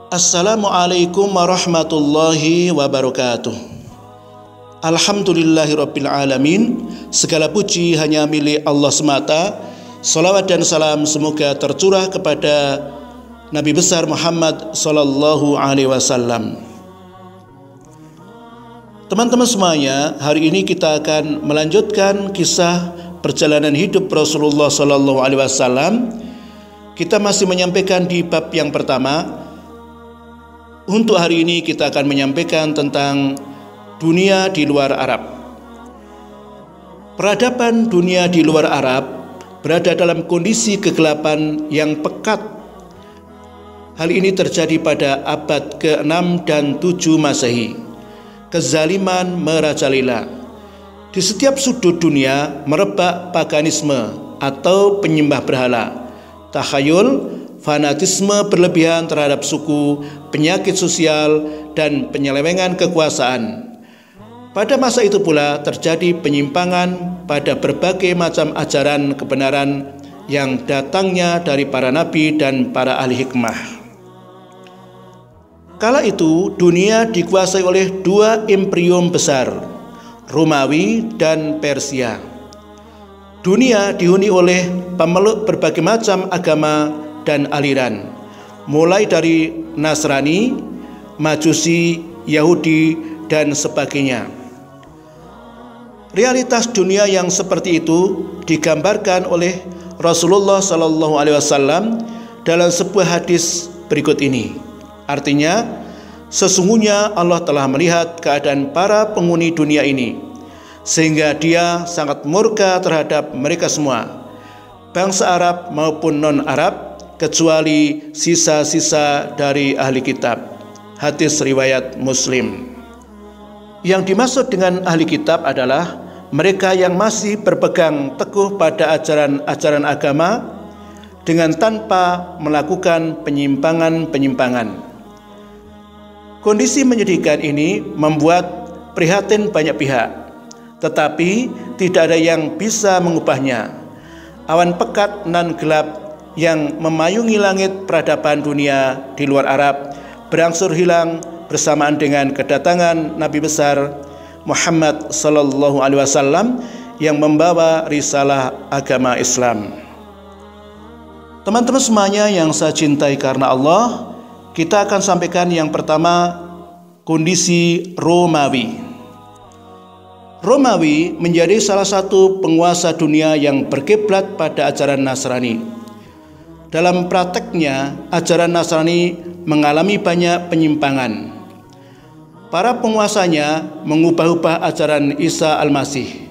Assalamualaikum warahmatullahi wabarakatuh. Alhamdulillahirabbil alamin. Segala puji hanya milik Allah semata. Salawat dan salam semoga tercurah kepada Nabi besar Muhammad sallallahu alaihi wasallam. Teman-teman semuanya, hari ini kita akan melanjutkan kisah perjalanan hidup Rasulullah sallallahu alaihi wasallam. Kita masih menyampaikan di bab yang pertama. Untuk hari ini kita akan menyampaikan tentang dunia di luar Arab. Peradaban dunia di luar Arab berada dalam kondisi kegelapan yang pekat. Hal ini terjadi pada abad ke-6 dan 7 Masehi. Kezaliman merajalela. Di setiap sudut dunia merebak paganisme atau penyembah berhala, takhayul, fanatisme berlebihan terhadap suku, penyakit sosial, dan penyelewengan kekuasaan. Pada masa itu pula terjadi penyimpangan pada berbagai macam ajaran kebenaran yang datangnya dari para nabi dan para ahli hikmah. Kala itu dunia dikuasai oleh dua imperium besar, Romawi dan Persia. Dunia dihuni oleh pemeluk berbagai macam agama dan aliran, mulai dari Nasrani, Majusi, Yahudi, dan sebagainya. Realitas dunia yang seperti itu digambarkan oleh Rasulullah sallallahu alaihi wasallam dalam sebuah hadis berikut ini. Artinya, sesungguhnya Allah telah melihat keadaan para penghuni dunia ini, sehingga Dia sangat murka terhadap mereka semua, bangsa Arab maupun non-Arab, kecuali sisa-sisa dari ahli kitab. Hadis riwayat Muslim. Yang dimaksud dengan ahli kitab adalah mereka yang masih berpegang teguh pada ajaran-ajaran agama dengan tanpa melakukan penyimpangan-penyimpangan. Kondisi menyedihkan ini membuat prihatin banyak pihak, tetapi tidak ada yang bisa mengubahnya. Awan pekat nan gelap yang memayungi langit peradaban dunia di luar Arab berangsur hilang bersamaan dengan kedatangan Nabi besar Muhammad sallallahu alaihi wasallam yang membawa risalah agama Islam. Teman-teman semuanya yang saya cintai karena Allah, kita akan sampaikan yang pertama, kondisi Romawi. Romawi menjadi salah satu penguasa dunia yang berkiblat pada ajaran Nasrani. Dalam prakteknya, ajaran Nasrani mengalami banyak penyimpangan. Para penguasanya mengubah-ubah ajaran Isa Al-Masih.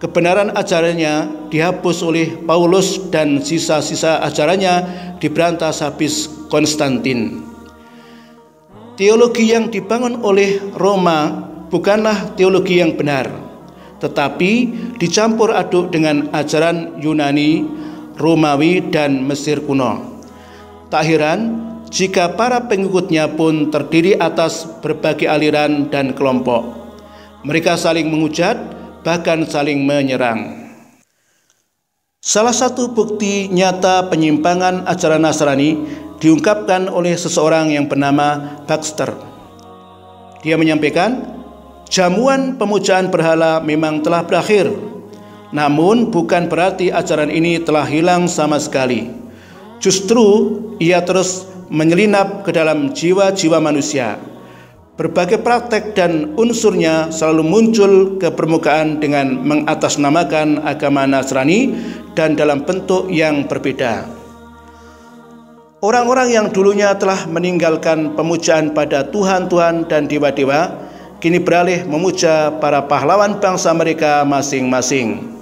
Kebenaran ajarannya dihapus oleh Paulus dan sisa-sisa ajarannya diberantas habis Konstantin. Teologi yang dibangun oleh Roma bukanlah teologi yang benar, tetapi dicampur aduk dengan ajaran Yunani, Romawi, dan Mesir kuno. Tak heran jika para pengikutnya pun terdiri atas berbagai aliran dan kelompok. Mereka saling menghujat, bahkan saling menyerang. Salah satu bukti nyata penyimpangan ajaran Nasrani diungkapkan oleh seseorang yang bernama Baxter. Dia menyampaikan, jamuan pemujaan berhala memang telah berakhir, namun bukan berarti ajaran ini telah hilang sama sekali. Justru ia terus menyelinap ke dalam jiwa-jiwa manusia. Berbagai praktek dan unsurnya selalu muncul ke permukaan dengan mengatasnamakan agama Nasrani dan dalam bentuk yang berbeda. Orang-orang yang dulunya telah meninggalkan pemujaan pada Tuhan-Tuhan dan dewa-dewa kini beralih memuja para pahlawan bangsa mereka masing-masing.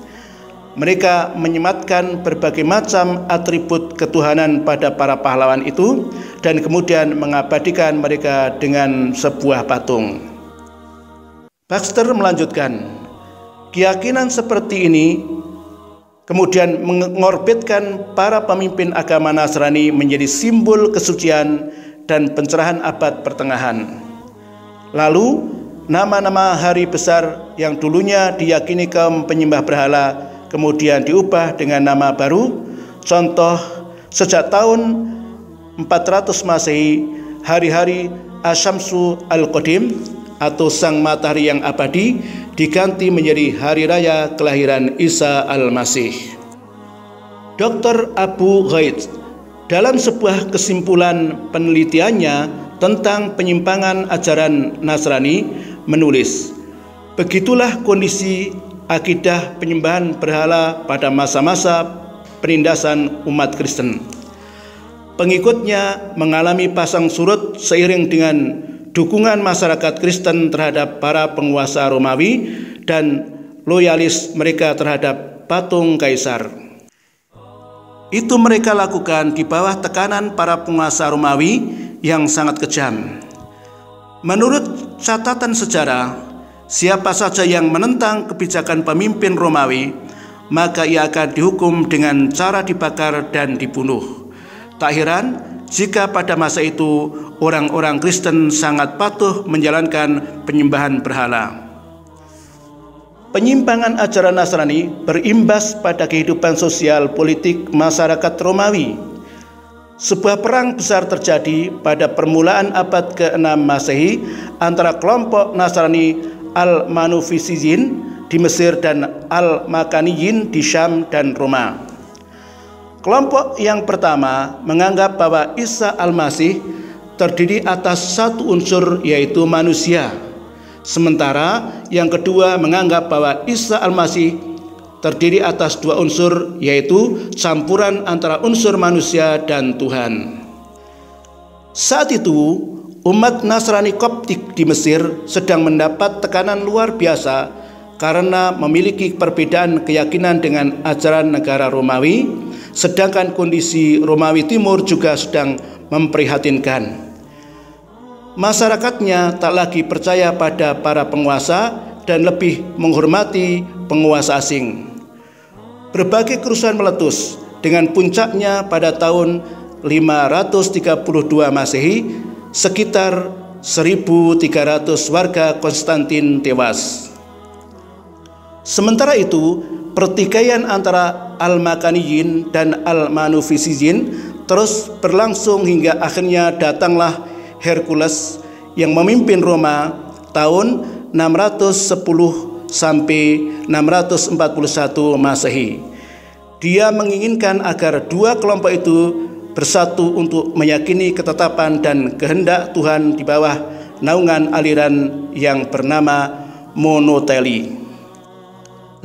Mereka menyematkan berbagai macam atribut ketuhanan pada para pahlawan itu dan kemudian mengabadikan mereka dengan sebuah patung. Baxter melanjutkan, keyakinan seperti ini kemudian mengorbitkan para pemimpin agama Nasrani menjadi simbol kesucian dan pencerahan abad pertengahan. Lalu nama-nama hari besar yang dulunya diyakini kaum penyembah berhala kemudian diubah dengan nama baru. Contoh, sejak tahun 400 Masehi, hari-hari Asyamsu Al-Qadim atau Sang Matahari yang abadi diganti menjadi hari raya kelahiran Isa Al-Masih. Dr. Abu Ghaid dalam sebuah kesimpulan penelitiannya tentang penyimpangan ajaran Nasrani menulis, begitulah kondisi akidah penyembahan berhala pada masa-masa penindasan umat Kristen. Pengikutnya mengalami pasang surut seiring dengan dukungan masyarakat Kristen terhadap para penguasa Romawi dan loyalis mereka terhadap patung kaisar. Itu mereka lakukan di bawah tekanan para penguasa Romawi yang sangat kejam. Menurut catatan sejarah, siapa saja yang menentang kebijakan pemimpin Romawi, maka ia akan dihukum dengan cara dibakar dan dibunuh. Tak heran jika pada masa itu orang-orang Kristen sangat patuh menjalankan penyembahan berhala. Penyimpangan ajaran Nasrani berimbas pada kehidupan sosial politik masyarakat Romawi. Sebuah perang besar terjadi pada permulaan abad ke-6 Masehi antara kelompok Nasrani Al-Manufisiyin di Mesir dan Al-Makaniyin di Syam dan Roma. Kelompok yang pertama menganggap bahwa Isa Al-Masih terdiri atas satu unsur, yaitu manusia. Sementara yang kedua menganggap bahwa Isa Al-Masih terdiri atas dua unsur, yaitu campuran antara unsur manusia dan Tuhan. Saat itu, umat Nasrani Koptik di Mesir sedang mendapat tekanan luar biasa karena memiliki perbedaan keyakinan dengan ajaran negara Romawi, sedangkan kondisi Romawi Timur juga sedang memprihatinkan. Masyarakatnya tak lagi percaya pada para penguasa dan lebih menghormati penguasa asing. Berbagai kerusuhan meletus dengan puncaknya pada tahun 532 Masehi, sekitar 1.300 warga Konstantin tewas. Sementara itu, pertikaian antara Al-Makaniyin dan Al-Manufisiyin terus berlangsung hingga akhirnya datanglah Hercules yang memimpin Roma tahun 610 sampai 641 Masehi. Dia menginginkan agar dua kelompok itu bersatu untuk meyakini ketetapan dan kehendak Tuhan di bawah naungan aliran yang bernama monoteli.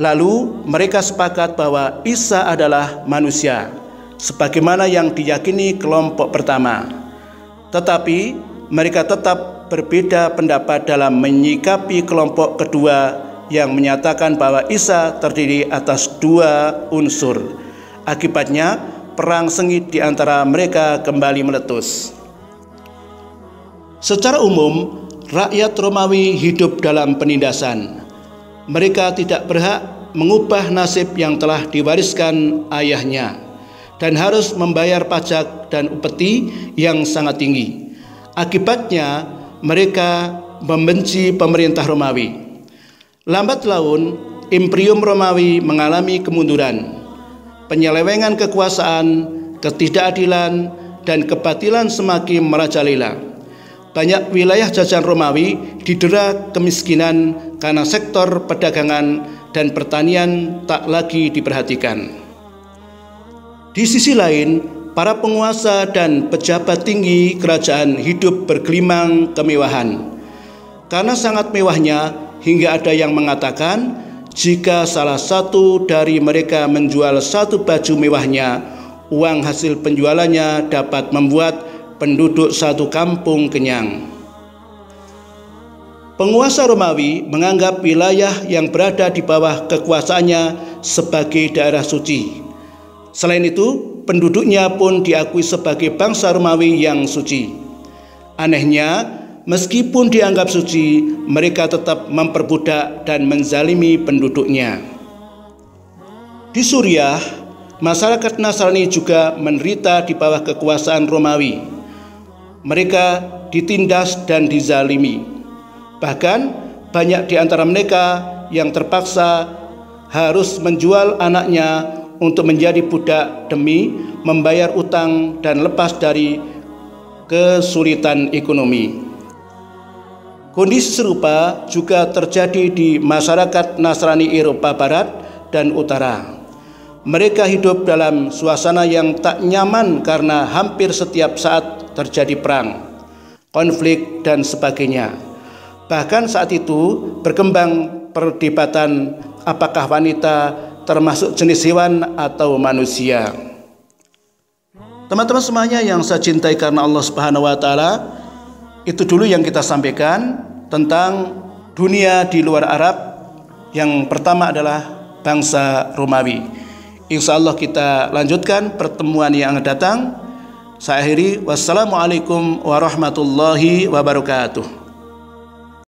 Lalu mereka sepakat bahwa Isa adalah manusia, sebagaimana yang diyakini kelompok pertama. Tetapi mereka tetap berbeda pendapat dalam menyikapi kelompok kedua yang menyatakan bahwa Isa terdiri atas dua unsur. Akibatnya, perang sengit di antara mereka kembali meletus. Secara umum, rakyat Romawi hidup dalam penindasan. Mereka tidak berhak mengubah nasib yang telah diwariskan ayahnya dan harus membayar pajak dan upeti yang sangat tinggi. Akibatnya, mereka membenci pemerintah Romawi. Lambat laun, Imperium Romawi mengalami kemunduran. Penyelewengan kekuasaan, ketidakadilan, dan kebatilan semakin merajalela. Banyak wilayah jajahan Romawi didera kemiskinan karena sektor perdagangan dan pertanian tak lagi diperhatikan. Di sisi lain, para penguasa dan pejabat tinggi kerajaan hidup bergelimang kemewahan. Karena sangat mewahnya, hingga ada yang mengatakan jika salah satu dari mereka menjual satu baju mewahnya, uang hasil penjualannya dapat membuat penduduk satu kampung kenyang. Penguasa Romawi menganggap wilayah yang berada di bawah kekuasaannya sebagai daerah suci. Selain itu, penduduknya pun diakui sebagai bangsa Romawi yang suci. Anehnya, meskipun dianggap suci, mereka tetap memperbudak dan menzalimi penduduknya. Di Suriah, masyarakat Nasrani juga menderita di bawah kekuasaan Romawi. Mereka ditindas dan dizalimi. Bahkan banyak di antara mereka yang terpaksa harus menjual anaknya untuk menjadi budak demi membayar utang dan lepas dari kesulitan ekonomi. Kondisi serupa juga terjadi di masyarakat Nasrani Eropa Barat dan Utara. Mereka hidup dalam suasana yang tak nyaman karena hampir setiap saat terjadi perang, konflik, dan sebagainya. Bahkan saat itu berkembang perdebatan apakah wanita termasuk jenis hewan atau manusia. Teman-teman semuanya yang saya cintai karena Allah Subhanahu wa taala, itu dulu yang kita sampaikan tentang dunia di luar Arab. Yang pertama adalah bangsa Romawi. Insya Allah kita lanjutkan pertemuan yang akan datang. Saya akhiri, wassalamualaikum warahmatullahi wabarakatuh.